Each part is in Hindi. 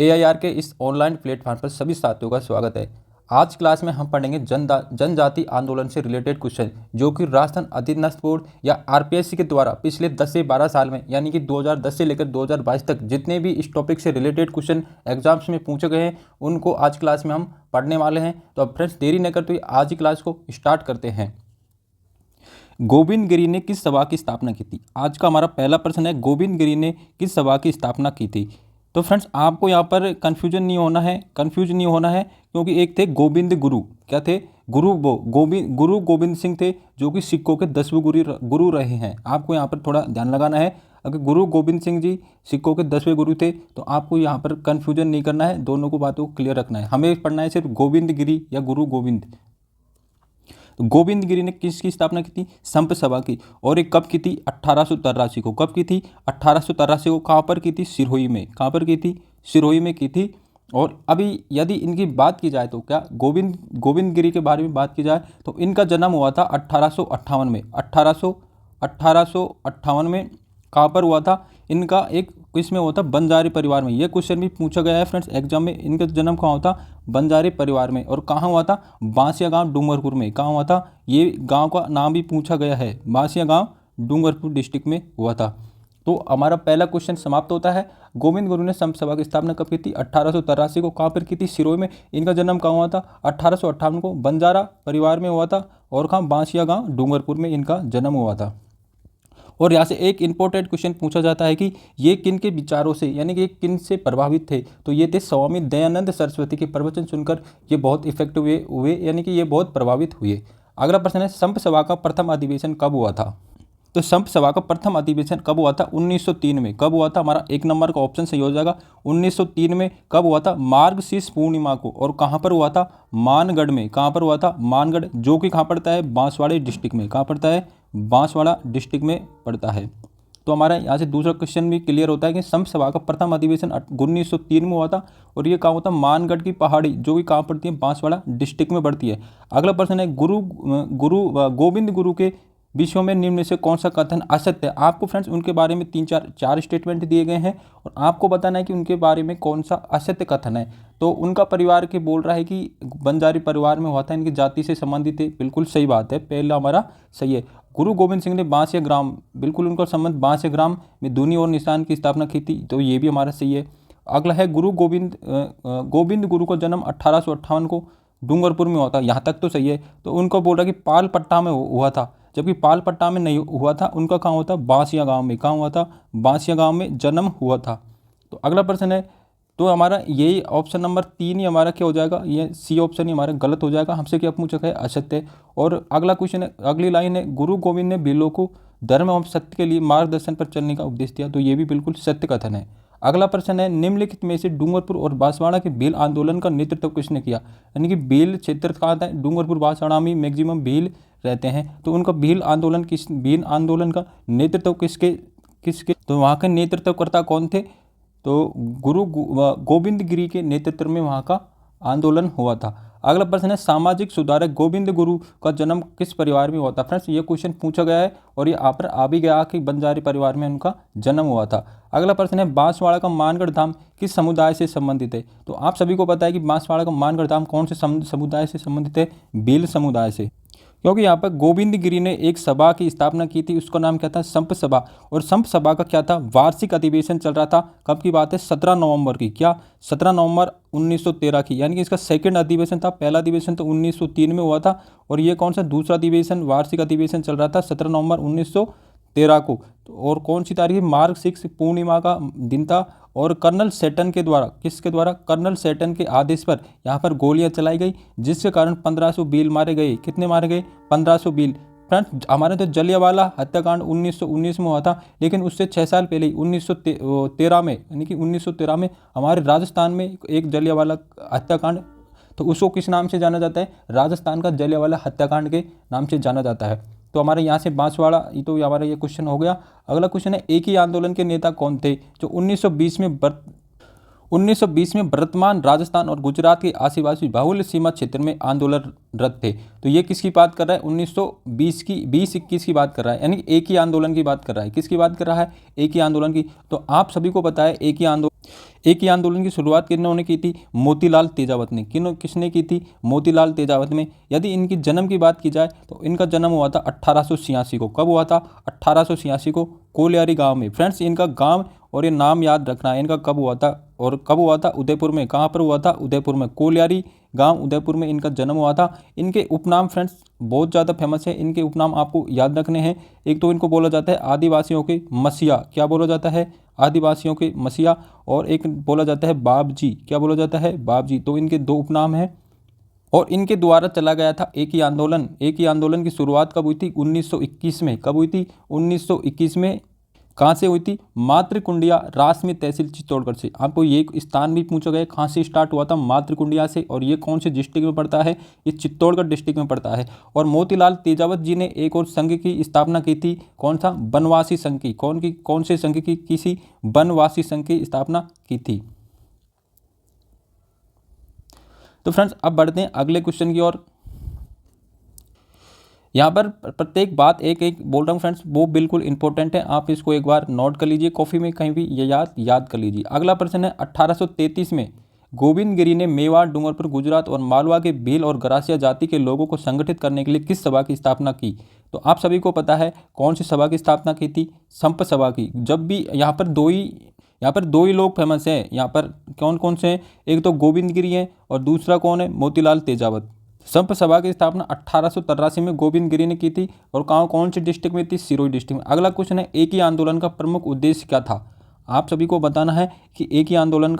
AIR के इस ऑनलाइन प्लेटफॉर्म पर सभी साथियों का स्वागत है। आज क्लास में हम पढ़ेंगे जनजाति आंदोलन से रिलेटेड क्वेश्चन, जो कि राजस्थान अधीनस्थ बोर्ड या RPSC के द्वारा पिछले 10 से 12 साल में, यानी कि 2010 से लेकर 2022 तक जितने भी इस टॉपिक से रिलेटेड क्वेश्चन एग्जाम्स में पूछे गए हैं, उनको आज क्लास में हम पढ़ने वाले हैं। तो अब फ्रेंड्स देरी न करते हुए आज ही क्लास को स्टार्ट करते हैं। गोविंद गिरी ने किस सभा की स्थापना की थी? आज का हमारा पहला प्रश्न है, गोविंद गिरी ने किस सभा की स्थापना की थी? तो फ्रेंड्स आपको यहाँ पर कंफ्यूज नहीं होना है, क्योंकि एक थे गोविंद गुरु। क्या थे? गुरु गोविंद सिंह थे, जो कि सिखों के 10वें गुरु रहे हैं। आपको यहाँ पर थोड़ा ध्यान लगाना है। अगर गुरु गोविंद सिंह जी सिखों के 10वें गुरु थे, तो आपको यहाँ पर कंफ्यूजन नहीं करना है, दोनों को बातों को क्लियर रखना है। हमें पढ़ना है सिर्फ गोविंद गिरी या गुरु गोविंद। तो गोविंद गिरी ने किसकी स्थापना की थी? संप सभा की। और ये कब की थी? 1883 को। कब की थी? 1883 को। कहाँ पर की थी? सिरोही में। कहाँ पर की थी? सिरोही में की थी। और अभी यदि इनकी बात की जाए तो क्या गोविंद गिरी के बारे में बात की जाए तो इनका जन्म हुआ था 1858 में। 1858 में कहाँ पर हुआ था? इनका एक किस में हुआ था? बंजारी परिवार में। ये क्वेश्चन भी पूछा गया है फ्रेंड्स एग्जाम में। इनका जन्म कहाँ हुआ था? बंजारी परिवार में। और कहाँ हुआ था? बांसिया गांव डूंगरपुर में। कहाँ हुआ था? ये गांव का नाम भी पूछा गया है। बांसिया गांव डूंगरपुर डिस्ट्रिक्ट में हुआ था। तो हमारा पहला क्वेश्चन समाप्त होता है। गोविंद गुरु ने संप सभा की स्थापना कब की थी? 1883 को। कहाँ पर की थी? सिरोही में। इनका जन्म कहाँ हुआ था? 1858 को बंजारा परिवार में हुआ था। और कहाँ? बांसिया गांव डूंगरपुर में इनका जन्म हुआ था। और यहाँ से एक इंपॉर्टेंट क्वेश्चन पूछा जाता है कि ये किन के विचारों से, यानी कि किन से प्रभावित थे? तो ये थे स्वामी दयानंद सरस्वती के प्रवचन सुनकर ये बहुत इफेक्टिव हुए, यानी कि ये बहुत प्रभावित हुए। अगला प्रश्न है, संप सभा का प्रथम अधिवेशन कब हुआ था? तो संप सभा का प्रथम अधिवेशन कब हुआ था? 1903 में। कब हुआ था? हमारा एक नंबर का ऑप्शन सही हो जाएगा। 1903 में। कब हुआ था? मार्गशीर्ष पूर्णिमा को। और कहाँ पर हुआ था? मानगढ़ में। कहाँ पर हुआ था? मानगढ़, जो कि कहाँ पड़ता है? बांसवाड़ा डिस्ट्रिक्ट में। कहाँ पड़ता है? बांसवाड़ा डिस्ट्रिक्ट में पड़ता है। तो हमारा यहाँ से दूसरा क्वेश्चन भी क्लियर होता है कि संप सभा का प्रथम अधिवेशन 1903 में हुआ था। और ये कहाँ होता है? मानगढ़ की पहाड़ी, जो कि कहाँ पड़ती है? बांसवाड़ा डिस्ट्रिक्ट में पड़ती है। अगला प्रश्न है, गोविंद गुरु के विश्व में निम्न में से कौन सा कथन असत्य है? आपको फ्रेंड्स उनके बारे में चार स्टेटमेंट दिए गए हैं और आपको बताना है कि उनके बारे में कौन सा असत्य कथन है। तो उनका परिवार के बोल रहा है कि बंजारी परिवार में हुआ था, इनकी जाति से संबंधित है। बिल्कुल सही बात है, पहला हमारा सही है। गुरु गोविंद सिंह ने बांसिया ग्राम, बिल्कुल उनका संबंध बांसिया ग्राम में दूनी और निशान की स्थापना की थी, तो ये भी हमारा सही है। अगला है, गोविंद गुरु का जन्म 1858 को डूंगरपुर में हुआ था। यहाँ तक तो सही है। तो उनको बोल रहा है कि पालपट्टा में हुआ था, जबकि पालपट्टा में नहीं हुआ था। उनका कहाँ हुआ था? बांसिया गांव में। कहाँ हुआ था? बांसिया गांव में जन्म हुआ था। तो अगला प्रश्न है, तो हमारा यही ऑप्शन नंबर 3 ही हमारा क्या हो जाएगा? ये सी ऑप्शन ही हमारा गलत हो जाएगा। हमसे क्या पूछा है? असत्य। और अगला क्वेश्चन है, अगली लाइन है, गुरु गोविंद ने भीलों को धर्म एवं सत्य के लिए मार्गदर्शन पर चलने का उपदेश दिया। तो ये भी बिल्कुल सत्य कथन है। अगला प्रश्न है, निम्नलिखित में से डूंगरपुर और बांसवाड़ा के भील आंदोलन का नेतृत्व किसने किया? यानी कि भील क्षेत्र कहाँ था? डूंगरपुर बांसवाड़ा में मैक्सिमम भील रहते हैं। तो उनका भील आंदोलन का नेतृत्व किसके? तो वहाँ के नेतृत्वकर्ता कौन थे? तो गोविंद गिरी के नेतृत्व में वहाँ का आंदोलन हुआ था। अगला प्रश्न है, सामाजिक सुधारक गोविंद गुरु का जन्म किस परिवार में हुआ था? फ्रेंड्स ये क्वेश्चन पूछा गया है और ये आप पर आ भी गया कि बंजारी परिवार में उनका जन्म हुआ था। अगला प्रश्न है, बांसवाड़ा का मानगढ़ धाम किस समुदाय से संबंधित है? तो आप सभी को पता है कि बांसवाड़ा का मानगढ़ धाम कौन से समुदाय से संबंधित है? भील समुदाय से। क्योंकि यहाँ पर गोविंद गिरी ने एक सभा की स्थापना की थी, उसका नाम क्या था? संप सभा। और संप सभा का क्या था? वार्षिक अधिवेशन चल रहा था। कब की बात है? 17 नवंबर की। क्या? 17 नवंबर 1913 की। यानी कि इसका सेकंड अधिवेशन था। पहला अधिवेशन तो 1903 में हुआ था और ये कौन सा? दूसरा अधिवेशन, वार्षिक अधिवेशन चल रहा था 17 नवंबर 1913 को। और कौन सी तारीख? मार्गशीर्ष पूर्णिमा का दिन था। और कर्नल सेटन के द्वारा, किसके द्वारा? कर्नल सेटन के आदेश पर यहाँ पर गोलियां चलाई गई, जिसके कारण 1500 भील मारे गए। कितने मारे गए? 1500 भील। फ्रेंड्स हमारे तो जलियांवाला हत्याकांड 1919 में हुआ था, लेकिन उससे 6 साल पहले 1913 में, यानी कि 1913 में हमारे राजस्थान में एक जलियांवाला हत्याकांड, तो उसको किस नाम से जाना जाता है? राजस्थान का जलियांवाला हत्याकांड के नाम से जाना जाता है। तो हमारे यहाँ से बांसवाड़ा, ये तो हमारा ये क्वेश्चन हो गया। अगला क्वेश्चन है, एक ही आंदोलन के नेता कौन थे जो 1920 में वर्तमान राजस्थान और गुजरात के आदिवासी बहुल सीमा क्षेत्र में आंदोलनरत थे? तो ये किसकी बात कर रहा है? 1920-21 की बात कर रहा है, यानी एक ही आंदोलन की बात कर रहा है। किसकी बात कर रहा है? एक ही आंदोलन की। तो आप सभी को पता है एक ही आंदोलन की शुरुआत किन्होंने की थी? मोतीलाल तेजावत ने। किसने की थी? मोतीलाल तेजावत ने। यदि इनकी जन्म की बात की जाए तो इनका जन्म हुआ था 1886 को। कब हुआ था? 1886 को, कोलियारी गांव में। फ्रेंड्स, इनका गांव और ये नाम याद रखना है, इनका कब हुआ था और कब हुआ था? उदयपुर में। कहाँ पर हुआ था? उदयपुर में। कोलियारी गांव उदयपुर में इनका जन्म हुआ था। इनके उपनाम फ्रेंड्स बहुत ज़्यादा फेमस है, इनके उपनाम आपको याद रखने हैं। एक तो इनको बोला जाता है आदिवासियों के मसीहा। क्या बोला जाता है? आदिवासियों के मसीहा। और एक बोला जाता है बाबजी। क्या बोला जाता है? बाबजी। तो इनके दो उपनाम हैं। और इनके द्वारा चला गया था एक ही आंदोलन। एक ही आंदोलन की शुरुआत कब हुई थी? 1921 में। कब हुई थी? 1921 में। कहाँ से हुई थी? मातृकुंडिया रासमी तहसील चित्तौड़गढ़ से। आपको ये स्थान भी पूछा गया कहाँ से स्टार्ट हुआ था? मातृकुंडिया से। और ये कौन से डिस्ट्रिक्ट में पड़ता है? ये चित्तौड़गढ़ डिस्ट्रिक्ट में पड़ता है। और मोतीलाल तेजावत जी ने एक और संघ की स्थापना की थी। कौन सा? बनवासी संघ की। कौन से संघ की? किसी बनवासी संघ की स्थापना की थी। तो फ्रेंड्स अब बढ़ते हैं अगले क्वेश्चन की ओर। यहाँ पर प्रत्येक बात एक एक बोल रहा हूँ फ्रेंड्स, वो बिल्कुल इंपॉर्टेंट है। आप इसको एक बार नोट कर लीजिए कॉफी में कहीं भी, ये याद कर लीजिए। अगला प्रश्न है 1833 में गोविंद गिरी ने मेवाड़, डूंगरपुर, गुजरात और मालवा के भील और गरासिया जाति के लोगों को संगठित करने के लिए किस सभा की स्थापना की? तो आप सभी को पता है कौन सी सभा की स्थापना की थी? संप सभा की। जब भी यहाँ पर दो ही लोग फेमस हैं। यहाँ पर कौन कौन से हैं? एक तो गोविंद गिरी हैं और दूसरा कौन है? मोतीलाल तेजावत। संप सभा की स्थापना 1883 में गोविंद गिरी ने की थी। और कौन सी डिस्ट्रिक्ट में थी? सिरोही डिस्ट्रिक्ट में। अगला क्वेश्चन है एक ही आंदोलन का प्रमुख उद्देश्य क्या था? आप सभी को बताना है कि एक ही आंदोलन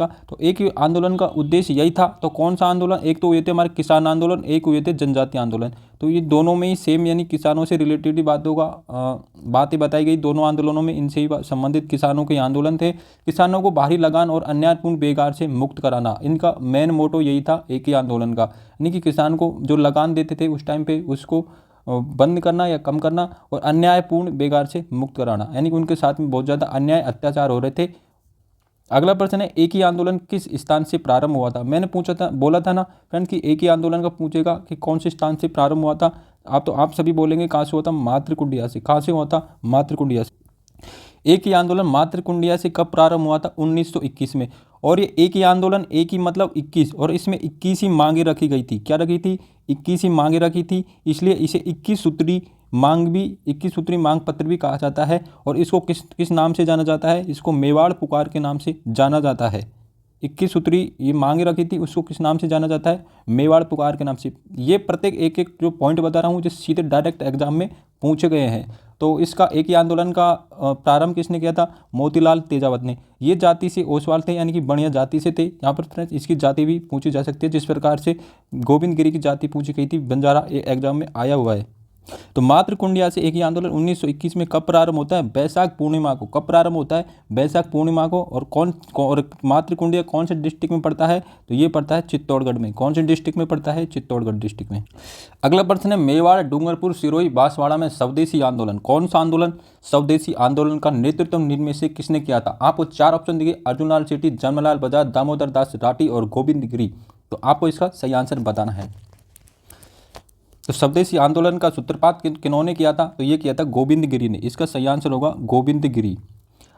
का उद्देश्य यही था। तो कौन सा आंदोलन? एक तो हुए थे हमारे किसान आंदोलन, एक हुए थे जनजाति आंदोलन। तो ये दोनों में ही सेम, यानी किसानों से रिलेटेड ही बातें बताई गई। दोनों आंदोलनों में इनसे ही संबंधित किसानों के आंदोलन थे। किसानों को बाहरी लगान और अन्यायपूर्ण बेगार से मुक्त कराना, इनका मेन मोटो यही था एक ही आंदोलन का। यानी कि किसान को जो लगान देते थे उस टाइम पे उसको बंद करना या कम करना, और अन्यायपूर्ण बेगार से मुक्त कराना, यानी कि उनके साथ में बहुत ज़्यादा अन्याय अत्याचार हो रहे थे। अगला प्रश्न है एक ही आंदोलन किस स्थान से प्रारंभ हुआ था? मैंने बोला था ना फ्रेंड कि एक ही आंदोलन का पूछेगा कि कौन से स्थान से प्रारंभ हुआ था। आप सभी बोलेंगे कहाँ से हुआ था? मातृकुंडिया से। कहाँ से हुआ था? मातृकुंडिया से। एक ही आंदोलन मातृकुंडिया से कब प्रारंभ हुआ था? 1921 में। और ये एक ही आंदोलन, एक ही मतलब 21, और इसमें 21 ही मांगे रखी गई थी। क्या रखी थी? 21 ही मांगे रखी थी, इसलिए इसे 21 सूत्री मांग पत्र भी कहा जाता है। और इसको किस नाम से जाना जाता है? इसको मेवाड़ पुकार के नाम से जाना जाता है। 21 सूत्री ये मांगे रखी थी, उसको किस नाम से जाना जाता है? मेवाड़ पुकार के नाम से। ये प्रत्येक एक एक जो पॉइंट बता रहा हूँ जो सीधे डायरेक्ट एग्जाम में पूछे गए हैं। तो इसका एक ही आंदोलन का प्रारंभ किसने किया था? मोतीलाल तेजावत ने। ये जाति से ओसवाल थे, यानी कि बढ़िया जाति से थे। यहाँ पर फ्रेंड्स इसकी जाति भी पूछी जा सकती है, जिस प्रकार से गोविंद गिरी की जाति पूछी गई थी, बंजारा एग्जाम में आया हुआ है। तो मातृकुंडिया से एक ही आंदोलन 1921 में कब प्रारंभ होता है? बैसाख पूर्णिमा को। कब प्रारंभ होता है? बैसाख पूर्णिमा को। और मातृकुंडिया कौन से डिस्ट्रिक्ट में पड़ता है? तो ये पड़ता है चित्तौड़गढ़ में। कौन से डिस्ट्रिक्ट में पड़ता है? चित्तौड़गढ़ डिस्ट्रिक्ट में। अगला प्रश्न है मेवाड़, डूंगरपुर, सिरोही, बांसवाड़ा में स्वदेशी आंदोलन। कौन सा आंदोलन? स्वदेशी आंदोलन का नेतृत्व निम्न से किसने किया था? आपको 4 ऑप्शन दिए, अर्जुनलाल सेठी, जमनालाल बजाज, दामोदर दास राठी और गोविंद गिरी। तो आपको इसका सही आंसर बताना है। तो स्वदेशी आंदोलन का सूत्रपात किन्होंने किया था? तो ये किया था गोविंद गिरी ने। इसका सही आंसर होगा गोविंद गिरी।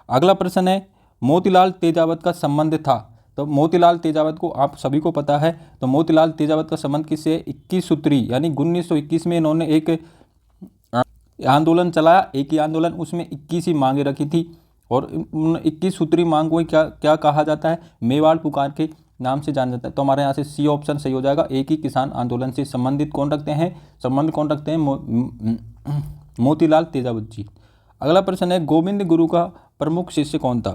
अगला प्रश्न है मोतीलाल तेजावत का संबंध था। तो मोतीलाल तेजावत को आप सभी को पता है। तो मोतीलाल तेजावत का संबंध किससे? 21 सूत्री, यानी 1921 में इन्होंने एक आंदोलन चलाया, एक ही आंदोलन, उसमें 21 ही मांगे रखी थी। और 21 सूत्री मांग को क्या कहा जाता है? मेवाड़ पुकार के नाम से जाना जाता है। तो हमारे यहाँ से सी ऑप्शन सही हो जाएगा। एक ही किसान आंदोलन से संबंध कौन रखते हैं? मोतीलाल तेजावत जी। अगला प्रश्न है गोविंद गुरु का प्रमुख शिष्य कौन था?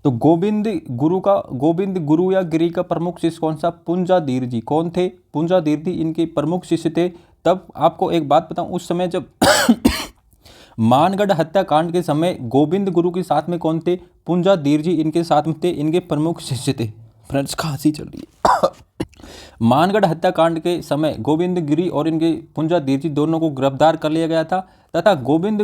तो गोविंद गुरु या गिरी का प्रमुख शिष्य कौन सा? पुंजाधीर जी। कौन थे? पुंजाधीर जी इनके प्रमुख शिष्य थे। तब आपको एक बात बताऊं, उस समय जब मानगढ़ हत्याकांड के समय गोविंद गुरु के साथ में कौन थे? पुंजाधीर जी इनके साथ में थे, इनके प्रमुख शिष्य थे। फ्रेंड्स खांसी चल रही है। मानगढ़ हत्याकांड के समय गोविंद गिरी और इनके पुंजाधीर जी दोनों को गिरफ्तार कर लिया गया था, तथा गोविंद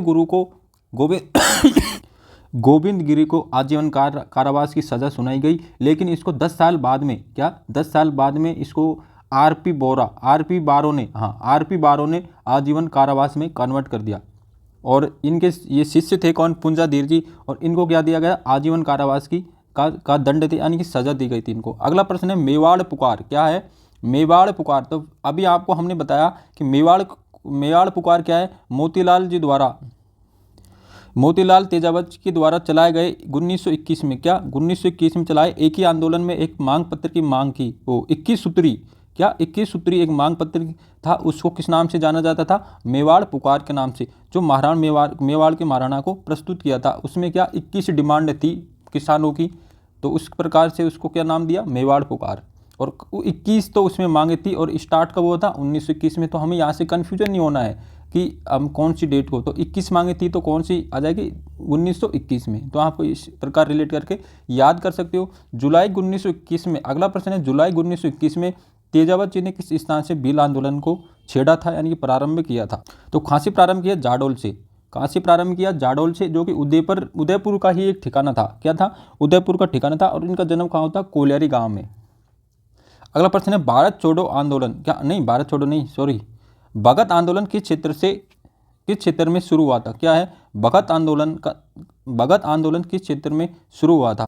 गिरी को आजीवन कारावास की सजा सुनाई गई। लेकिन इसको 10 साल बाद में इसको आरपी बारो ने आजीवन कारावास में कन्वर्ट कर दिया। और इनके ये शिष्य थे कौन? पुंजाधीर जी। और इनको क्या दिया गया? आजीवन कारावास की का दंड थे, यानी कि सजा दी गई थी इनको। अगला प्रश्न है मेवाड़ पुकार, क्या है मेवाड़ पुकार? तो अभी आपको हमने बताया कि मेवाड़ पुकार क्या है, मोतीलाल तेजावत के द्वारा चलाए गए 1921 में, क्या 1921 में चलाए एक ही आंदोलन में एक मांग पत्र की मांग की, वो 21 सूत्री, क्या 21 सूत्री एक मांग पत्र था, उसको किस नाम से जाना जाता था, मेवाड़ पुकार के नाम से। जो मेवाड़ के महाराणा को प्रस्तुत किया था, उसमें क्या 21 डिमांड थी किसानों की, तो उस प्रकार से उसको क्या नाम दिया, मेवाड़ पुकार। और 21 तो उसमें मांगे थी, और स्टार्ट कब हुआ था, 1921 में। तो हमें यहाँ से कन्फ्यूजन नहीं होना है कि हम कौन सी डेट को, तो 21 मांगे थी तो कौन सी आ जाएगी, 1921 में। तो आप इस प्रकार रिलेट करके याद कर सकते हो। जुलाई 1921 में, अगला प्रश्न है जुलाई 1921 में तेजावत जी ने किस स्थान से भील आंदोलन को छेड़ा था, यानी कि प्रारंभ किया था? तो कहाँ से प्रारंभ किया, जाडोल से। कहाँ से प्रारंभ किया, जाडोल से, जो कि उदयपुर का ही एक ठिकाना था। क्या था, उदयपुर का ठिकाना था। और इनका जन्म कहाँ होता, कोलियारी गाँव में। अगला प्रश्न है भारत छोड़ो आंदोलन, क्या नहीं भारत छोड़ो नहीं सॉरी भगत आंदोलन किस क्षेत्र में शुरू हुआ था? क्या है, भगत आंदोलन किस क्षेत्र में शुरू हुआ था?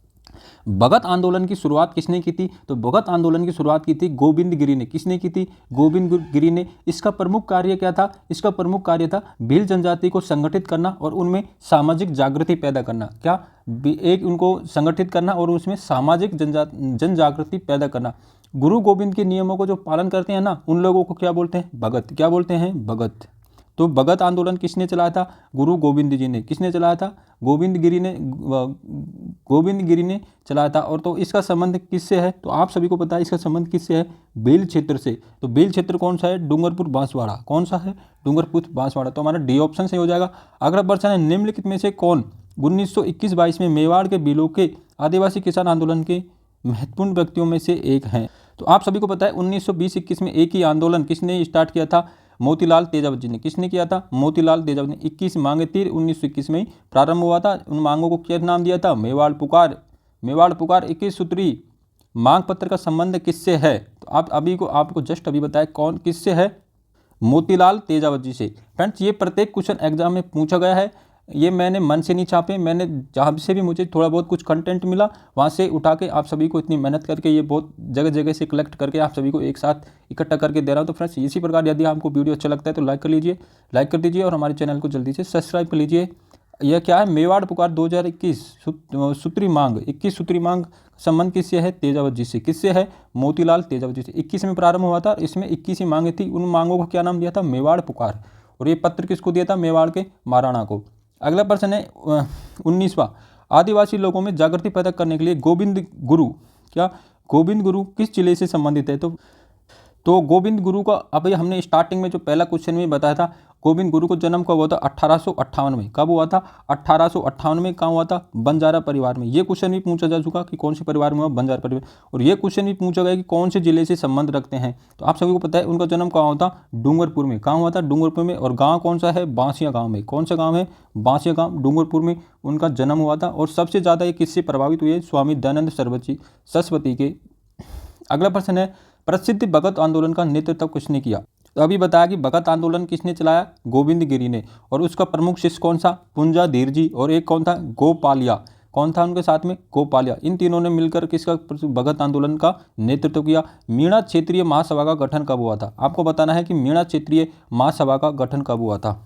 भगत आंदोलन की शुरुआत किसने की थी? तो भगत आंदोलन की शुरुआत की थी गोविंद गिरी ने। किसने की थी, गोविंद गिरी ने। इसका प्रमुख कार्य क्या था, इसका प्रमुख कार्य था भील जनजाति को संगठित करना और उनमें सामाजिक जागृति पैदा करना। क्या, एक उनको संगठित करना और उसमें सामाजिक जन जागृति पैदा करना। गुरु गोविंद के नियमों को जो पालन करते हैं ना, उन लोगों को क्या बोलते हैं, भगत। क्या बोलते हैं, भगत। तो भगत आंदोलन किसने चलाया था, गुरु गोविंद जी ने। किसने चलाया था, गोविंद गिरी ने चलाया था। और तो इसका संबंध किससे है, तो आप सभी को पता है इसका संबंध किससे है, भील क्षेत्र से। तो भील क्षेत्र कौन सा है, डूंगरपुर बांसवाड़ा। कौन सा है, डूंगरपुर बांसवाड़ा। तो हमारा डी ऑप्शन से हो जाएगा। अगला प्रश्न है निम्नलिखित में से कौन 1921-22 में मेवाड़ के भीलों के आदिवासी किसान आंदोलन के महत्वपूर्ण व्यक्तियों में से एक हैं? तो आप सभी को पता है 1920-21 में एक ही आंदोलन किसने स्टार्ट किया था, मोतीलाल तेजावत जी ने। किसने किया था, मोतीलाल तेजावत ने। 21 मांगे थी, 1921 में ही प्रारंभ हुआ था। उन मांगों को क्या नाम दिया था, मेवाड़ पुकार। 21 सूत्री मांग पत्र का संबंध किससे है? तो आप आपको जस्ट अभी बताया कौन किससे है, मोतीलाल तेजावत जी से। फ्रेंड्स, ये प्रत्येक क्वेश्चन एग्जाम में पूछा गया है। ये मैंने मन से नहीं छापे, मैंने जहाँ से भी मुझे थोड़ा बहुत कुछ कंटेंट मिला वहाँ से उठा के आप सभी को इतनी मेहनत करके ये बहुत जगह जगह से कलेक्ट करके आप सभी को एक साथ इकट्ठा करके दे रहा हूँ। तो फ्रेंड्स, इसी प्रकार यदि आपको वीडियो अच्छा लगता है तो लाइक कर दीजिए और हमारे चैनल को जल्दी से सब्सक्राइब कर लीजिए। यह क्या है, मेवाड़ पुकार 2021 सूत्री मांग, 21 सूत्री मांग संबंध किससे है, तेजावत जी से। किससे है, मोतीलाल तेजावत जी से। 21 में प्रारंभ हुआ था, इसमें 21 ही मांगे थी। उन मांगों को क्या नाम दिया था, मेवाड़ पुकार। और ये पत्र किसको दिया था, मेवाड़ के महाराणा को। अगला प्रश्न है 19वां, आदिवासी लोगों में जागृति पैदा करने के लिए गोविंद गुरु किस जिले से संबंधित है? तो गोविंद गुरु का अभी हमने स्टार्टिंग में जो पहला क्वेश्चन में बताया था, गोविंद गुरु को जन्म कब हुआ था, 1858 में। कब हुआ था, 1858 में। कहाँ हुआ था, बंजारा परिवार में। ये क्वेश्चन भी पूछा जा चुका कि कौन से परिवार में हुआ, बंजारा परिवार। और ये क्वेश्चन भी पूछा गया कि कौन से जिले से संबंध रखते हैं। तो आप सभी को पता है उनका जन्म कहाँ हुआ था, डूंगरपुर में। कहाँ हुआ था, डूंगरपुर में। और गाँव कौन सा है, बांसिया गाँव में। कौन सा गाँव है, बांसिया गाँव, डूंगरपुर में उनका जन्म हुआ था। और सबसे ज़्यादा ये किससे प्रभावित हुए, स्वामी दयानंद सरस्वती के। अगला प्रश्न है प्रसिद्ध भगत आंदोलन का नेतृत्व किसने किया? तो अभी बताया कि भगत आंदोलन किसने चलाया, गोविंद गिरी ने। और उसका प्रमुख शिष्य कौन सा, पुंजा धीर जी। और एक कौन था, गोपालिया। कौन था उनके साथ में, गोपालिया। इन तीनों ने मिलकर किसका भगत आंदोलन का नेतृत्व किया। मीणा क्षेत्रीय महासभा का गठन कब हुआ था? आपको बताना है कि मीणा क्षेत्रीय महासभा का गठन कब हुआ था।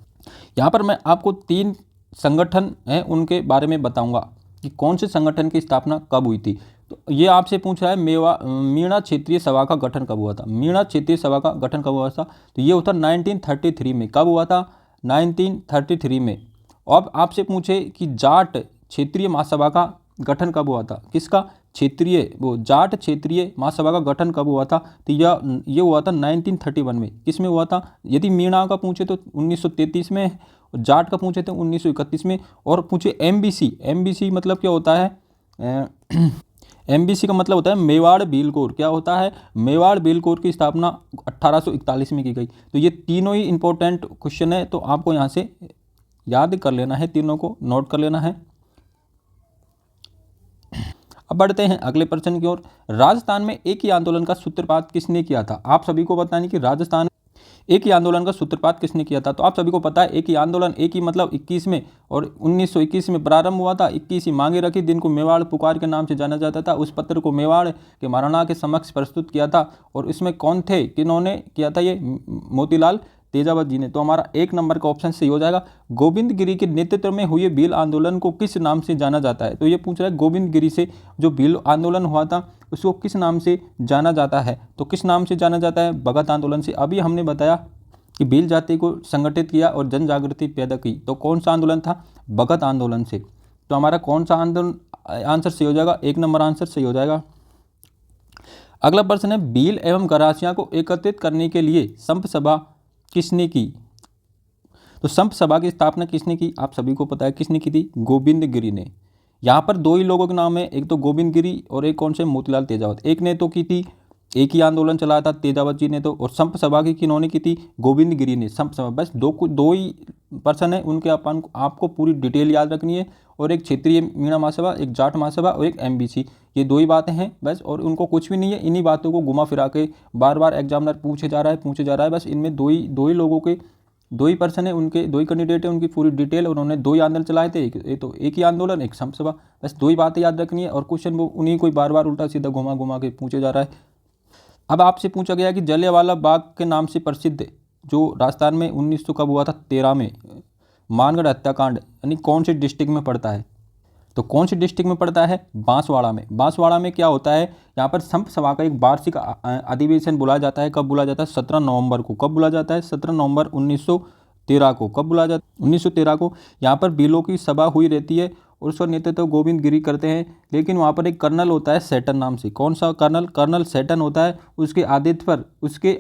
यहाँ पर मैं आपको 3 संगठन हैं उनके बारे में बताऊंगा कि कौन से संगठन की स्थापना कब हुई थी। तो ये आपसे पूछ रहा है मीणा क्षेत्रीय सभा का गठन कब हुआ था। मीणा क्षेत्रीय सभा का गठन कब हुआ था, तो ये होता 1933 में। कब हुआ था, 1933 में। अब आपसे पूछे कि जाट क्षेत्रीय महासभा का गठन कब हुआ था, किसका, जाट क्षेत्रीय महासभा का गठन कब हुआ था, तो ये हुआ था 1931 में। किस में हुआ था, यदि मीणा का पूछे तो 1933 में, जाट का पूछे तो 1931 में। और पूछे एमबीसी मतलब क्या होता है, एमबीसी का मतलब होता है मेवाड़ भील कोर। क्या होता है, मेवाड़ भील कोर की स्थापना 1841 में की गई। तो ये तीनों ही इंपॉर्टेंट क्वेश्चन है, तो आपको यहाँ से याद कर लेना है, तीनों को नोट कर लेना है। अब बढ़ते हैं अगले प्रश्न की ओर। राजस्थान में एक ही आंदोलन का सूत्रपात किसने किया था? आप सभी को बताने कि राजस्थान एक ही आंदोलन का सूत्रपात किसने किया था? तो आप सभी को पता है एक ही आंदोलन, एक ही मतलब 21 में और 1921 में प्रारंभ हुआ था। 21 ही मांगे रखी, दिन को मेवाड़ पुकार के नाम से जाना जाता था। उस पत्र को मेवाड़ के महाराणा के समक्ष प्रस्तुत किया था और इसमें कौन थे, किन्होंने किया था? ये मोतीलाल तेजावत जी ने। तो हमारा 1 नंबर का ऑप्शन सही हो जाएगा। गोविंद गिरी के नेतृत्व में हुए भील आंदोलन को किस नाम से जाना जाता है? तो ये पूछ रहा है गोविंद गिरी से जो भील आंदोलन हुआ था उसको किस नाम से जाना जाता है? तो किस नाम से जाना जाता है? भगत आंदोलन से। अभी हमने बताया कि भील जाति को संगठित किया और जन जागृति पैदा की, तो कौन सा आंदोलन था? भगत आंदोलन से। तो हमारा कौन सा आंदोलन आंसर सही हो जाएगा? 1 नंबर आंसर सही हो जाएगा। अगला प्रश्न है भील एवं गरासिया को एकत्रित करने के लिए संप सभा किसने की? तो संप सभा की स्थापना किसने की? आप सभी को पता है किसने की थी? गोविंद गिरी ने। यहाँ पर 2 ही लोगों के नाम है, एक तो गोविंद गिरी और एक कौन से? मोतीलाल तेजावत। एक ने तो की थी, एक ही आंदोलन चलाया था तेजावत जी ने तो, और संप सभा की किन्होंने की थी? गोविंद गिरी ने। संप सभा बस दो ही पर्सन है, उनके आपको पूरी डिटेल याद रखनी है। और एक क्षेत्रीय मीणा महासभा, एक जाट महासभा और एक MBC, ये 2 ही बातें हैं बस, और उनको कुछ भी नहीं है। इन्हीं बातों को घुमा फिरा के बार बार एग्जामिनर पूछे जा रहा है। बस इनमें दो ही लोगों के 2 ही पर्सन है, उनके 2 ही कैंडिडेट है, उनकी पूरी डिटेल, उन्होंने 2 ही आंदोलन चलाए थे, एक ही आंदोलन, एक संप सभा। बस 2 ही बातें याद रखनी है और क्वेश्चन वो उन्हीं को बार बार उल्टा सीधा घुमा के पूछे जा रहा है। अब आपसे पूछा गया कि जलियांवाला बाग के नाम से प्रसिद्ध जो राजस्थान में 1900 कब हुआ था? 13 में मानगढ़ हत्याकांड यानी कौन से डिस्ट्रिक्ट में पड़ता है? तो कौन सी डिस्ट्रिक्ट में पड़ता है? बांसवाड़ा में। बांसवाड़ा में क्या होता है? यहाँ पर संप सभा का एक वार्षिक अधिवेशन बुलाया जाता है। कब बुलाया जाता है? 17 नवंबर को। कब बुलाया जाता है? 17 नवंबर 1913 को। कब बुलाया जाता है? 1913 को। यहाँ पर भीलों की सभा हुई रहती है और उसका नेतृत्व गोविंद गिरी करते हैं, लेकिन वहाँ पर एक कर्नल होता है सेटन नाम से। कौन सा कर्नल? कर्नल सेटन होता है। उसके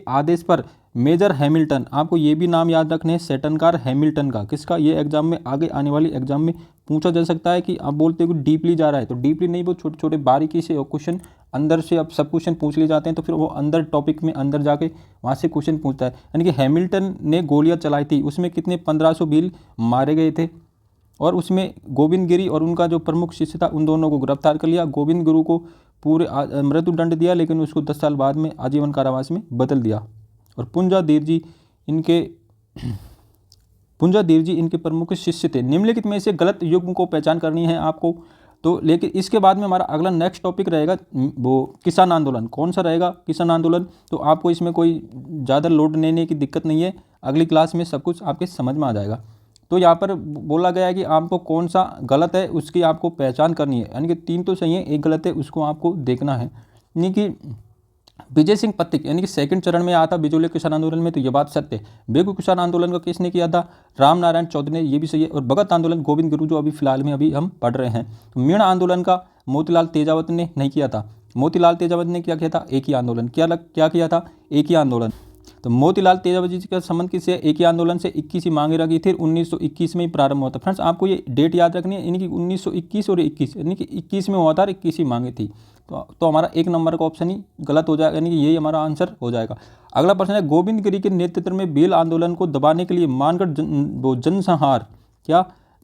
आदेश पर मेजर हैमिल्टन, आपको ये भी नाम याद रखने हैं, सेटनकार हैमिल्टन का। किसका? ये एग्जाम में आगे आने वाली एग्जाम में पूछा जा सकता है कि आप बोलते हो कि डीपली जा रहा है, तो डीपली नहीं, वो छोटे छोटे बारीकी से क्वेश्चन अंदर से अब सब क्वेश्चन पूछ लिए जाते हैं, तो फिर वो अंदर टॉपिक में अंदर जाके वहाँ से क्वेश्चन पूछता है। यानी कि हैमिल्टन ने गोलियाँ चलाई थी, उसमें कितने 1500 भील मारे गए थे और उसमें गोविंद गिरी और उनका जो प्रमुख शिष्य था उन दोनों को गिरफ्तार कर लिया। गोविंद गुरु को पूरे मृत्युदंड दिया, लेकिन उसको 10 साल बाद में आजीवन कारावास में बदल दिया। और पुंजा धीर जी इनके प्रमुख शिष्य थे। निम्नलिखित में से गलत युग्म को पहचान करनी है आपको। तो लेकिन इसके बाद में हमारा अगला नेक्स्ट टॉपिक रहेगा वो किसान आंदोलन। कौन सा रहेगा? किसान आंदोलन। तो आपको इसमें कोई ज़्यादा लोड लेने की दिक्कत नहीं है, अगली क्लास में सब कुछ आपके समझ में आ जाएगा। तो यहाँ पर बोला गया है कि आपको कौन सा गलत है उसकी आपको पहचान करनी है, यानी कि 3 तो सही है, 1 गलत है, उसको आपको देखना है। यानी कि विजय सिंह पथिक यानी कि 2nd चरण में आया था बिजोले किसान आंदोलन में, तो ये बात सत्य है। बेगू किसान आंदोलन का किसने किया था? राम नारायण चौधरी ने, ये भी सही है। और भगत आंदोलन गोविंद गुरु, जो अभी फिलहाल में अभी हम पढ़ रहे हैं। तो मीणा आंदोलन का मोतीलाल तेजावत ने नहीं किया था। मोतीलाल तेजावत ने क्या किया था? एक ही आंदोलन। क्या किया था? एक ही आंदोलन। तो मोतीलाल तेजावत जी का संबंध किससे? एक ही आंदोलन से। 21 ही मांगे रखी थी, 1921 में ही प्रारंभ हुआ था। फ्रेंड्स आपको ये डेट याद रखनी है, यानी कि 1921 और 21, यानी कि 21 में हुआ था और 21 ही मांगे थी। तो हमारा 1 नंबर का ऑप्शन ही गलत हो जाएगा, यानी कि यही हमारा आंसर हो जाएगा। अगला प्रश्न है गोविंद गिरी के नेतृत्व में भील आंदोलन को दबाने के लिए मानगढ़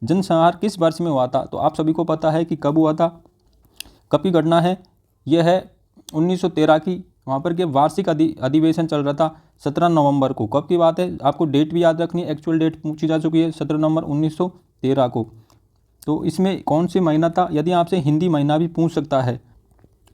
जनसंहार किस वर्ष में हुआ था? तो आप सभी को पता है कि कब हुआ था, कब की घटना है। यह है 1913 की। वहाँ पर के वार्षिक अधिवेशन चल रहा था 17 नवंबर को। कब की बात है? आपको डेट भी याद रखनी है, एक्चुअल डेट पूछी जा चुकी है, 17 नवंबर 1913 को। तो इसमें कौन सी महीना था? यदि आपसे हिंदी महीना भी पूछ सकता है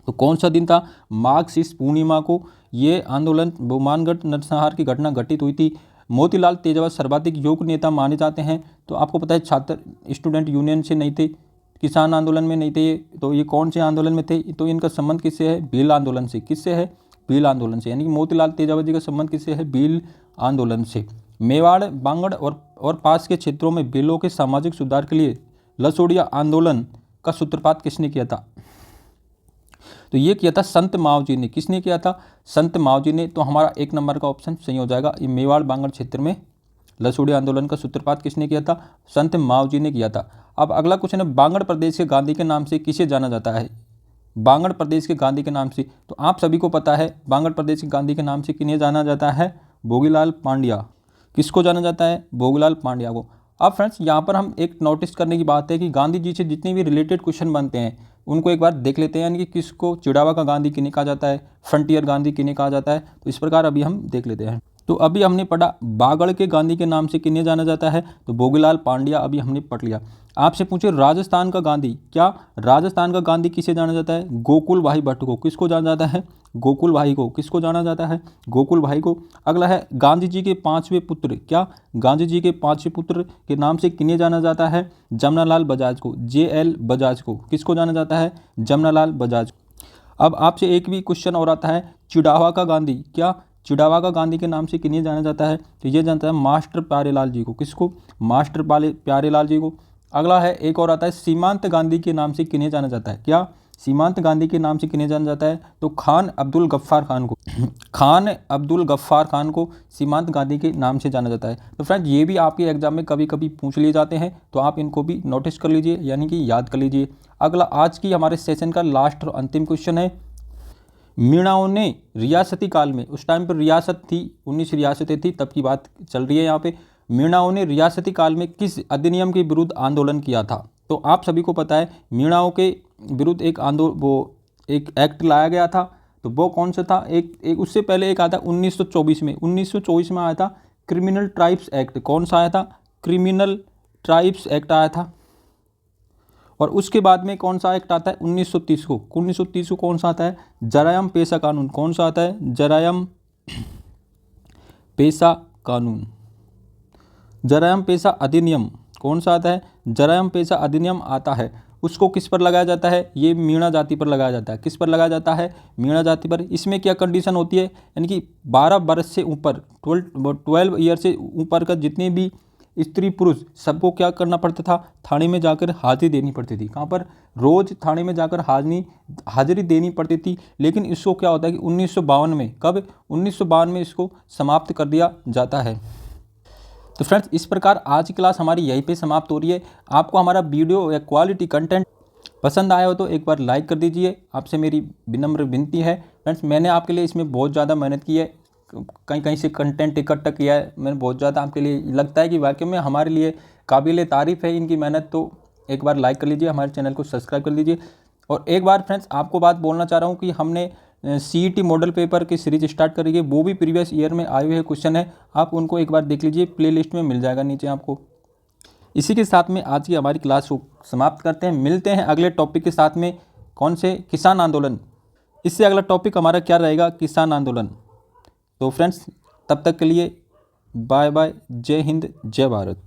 तो कौन सा दिन था? माघ शीष पूर्णिमा को ये आंदोलन मानगढ़ नरसंहार की घटना घटित हुई थी। मोतीलाल तेजावत सर्वाधिक योग्य नेता माने जाते हैं। तो आपको पता है छात्र स्टूडेंट यूनियन से नहीं थे, किसान आंदोलन में नहीं थे, तो ये कौन से आंदोलन में थे? तो इनका संबंध किससे है? भील आंदोलन से। किससे है? भील आंदोलन से। यानी कि मोतीलाल तेजावत जी का संबंध किससे है? भील आंदोलन से। मेवाड़, बांगड़ और पास के क्षेत्रों में भीलों के सामाजिक सुधार के लिए लसोड़िया आंदोलन का सूत्रपात किसने किया था? तो ये किया था संत मावजी ने। किसने किया था? संत मावजी ने। तो हमारा 1 नंबर का ऑप्शन सही हो जाएगा। ये मेवाड़ बांगड़ क्षेत्र में लसोड़िया आंदोलन का सूत्रपात किसने किया था? संत मावजी ने किया था। अब अगला क्वेश्चन है बांगड़ प्रदेश के गांधी के नाम से किसे जाना जाता है? बांगड़ प्रदेश के गांधी के नाम से, तो आप सभी को पता है बांगड़ प्रदेश के गांधी के नाम से किन्हें जाना जाता है? भोगीलाल पांड्या। किसको जाना जाता है? भोगीलाल पांड्या को। अब फ्रेंड्स यहाँ पर हम एक नोटिस करने की बात है कि गांधी जी से जितने भी रिलेटेड क्वेश्चन बनते हैं उनको एक बार देख लेते हैं, यानी कि किसको चिड़ावा का गांधी किन्हें कहा जाता है, फ्रंटियर गांधी किन्हें कहा जाता है। तो इस प्रकार अभी हम देख लेते हैं। तो अभी हमने पढ़ा बागड़ के गांधी के नाम से किन्हें जाना जाता है, तो भोगीलाल पांड्या अभी हमने पढ़ लिया। आपसे पूछे राजस्थान का गांधी, क्या राजस्थान का गांधी किसे जाना जाता है, गोकुल भाई भट्ट को। किसको जाना जाता है, गोकुल भाई को। किसको जाना जाता है, गोकुल भाई को। अगला है गांधी जी के पांचवें पुत्र, क्या गांधी जी के पांचवें पुत्र के नाम से किन्हें जाना जाता है, जमनालाल बजाज को, JL बजाज को। किसको जाना जाता है, जमनालाल बजाज। अब आपसे एक भी क्वेश्चन और आता है, चिड़ावा का गांधी, क्या चिड़ावा का गांधी के नाम से किन्हें जाना जाता है, तो ये जानता है मास्टर प्यारेलाल जी को। किसको, मास्टर प्यारेलाल जी को। अगला है एक और आता है, सीमांत गांधी के नाम से किन्हें जाना जाता है, क्या सीमांत गांधी के नाम से किन्हें जाना जाता है, तो खान अब्दुल गफ्फार खान को। खान अब्दुल गफ्फार खान को सीमांत गांधी के नाम से जाना जाता है। तो फ्रेंड्स ये भी आपके एग्जाम में कभी कभी पूछ लिए जाते हैं, तो आप इनको भी नोटिस कर लीजिए, यानी कि याद कर लीजिए। अगला आज की हमारे सेशन का लास्ट और अंतिम क्वेश्चन है, मीणाओं ने रियासती काल में, उस टाइम पर रियासत थी, 19 रियासतें थी, तब की बात चल रही है यहाँ पे। मीणाओं ने रियासती काल में किस अधिनियम के विरुद्ध आंदोलन किया था, तो आप सभी को पता है मीणाओं के विरुद्ध एक एक एक्ट लाया गया था, तो वो कौन सा था, एक उससे पहले एक आया था 1924 में, 1924 में आया था क्रिमिनल ट्राइब्स एक्ट। कौन सा आया था, क्रिमिनल ट्राइब्स एक्ट आया था। और उसके बाद में कौन सा एक्ट आता है, 1930 को। 1930 को कौन सा आता है, जरायम पेशा कानून। कौन सा आता है, जरायम पेशा कानून, जरायम पेशा अधिनियम। कौन सा आता है, जरायम पेशा अधिनियम आता है। उसको किस पर लगाया जाता है, ये मीणा जाति पर लगाया जाता है। किस पर लगाया जाता है, मीणा जाति पर। इसमें क्या कंडीशन होती है, यानी कि 12 वर्ष से ऊपर, 12 ईयर से ऊपर का जितने भी स्त्री पुरुष सबको क्या करना पड़ता था, थाने में जाकर हाजिरी देनी पड़ती थी। कहाँ पर, रोज थाने में जाकर हाजिरी देनी पड़ती थी। लेकिन इसको क्या होता है कि 1952 में, कब, 1952 में इसको समाप्त कर दिया जाता है। तो फ्रेंड्स इस प्रकार आज की क्लास हमारी यहीं पे समाप्त हो रही है। आपको हमारा वीडियो या क्वालिटी कंटेंट पसंद आया हो तो एक बार लाइक कर दीजिए, आपसे मेरी विनम्र विनती है। फ्रेंड्स मैंने आपके लिए इसमें बहुत ज़्यादा मेहनत की है, कहीं कहीं से कंटेंट इकट्ठा किया है मैंने बहुत ज़्यादा, आपके लिए लगता है कि वाकई में हमारे लिए काबिल तारीफ़ है इनकी मेहनत, तो एक बार लाइक कर लीजिए, हमारे चैनल को सब्सक्राइब कर लीजिए। और एक बार फ्रेंड्स आपको बात बोलना चाह रहा हूँ कि हमने CET मॉडल पेपर की सीरीज स्टार्ट करी है, वो भी प्रीवियस ईयर में आए हुए क्वेश्चन है, आप उनको एक बार देख लीजिए, प्लेलिस्ट में मिल जाएगा नीचे आपको। इसी के साथ में आज की हमारी क्लास को समाप्त करते हैं, मिलते हैं अगले टॉपिक के साथ में। कौन से, किसान आंदोलन। इससे अगला टॉपिक हमारा क्या रहेगा, किसान आंदोलन। तो फ्रेंड्स तब तक के लिए बाय बाय, जय हिंद जय भारत।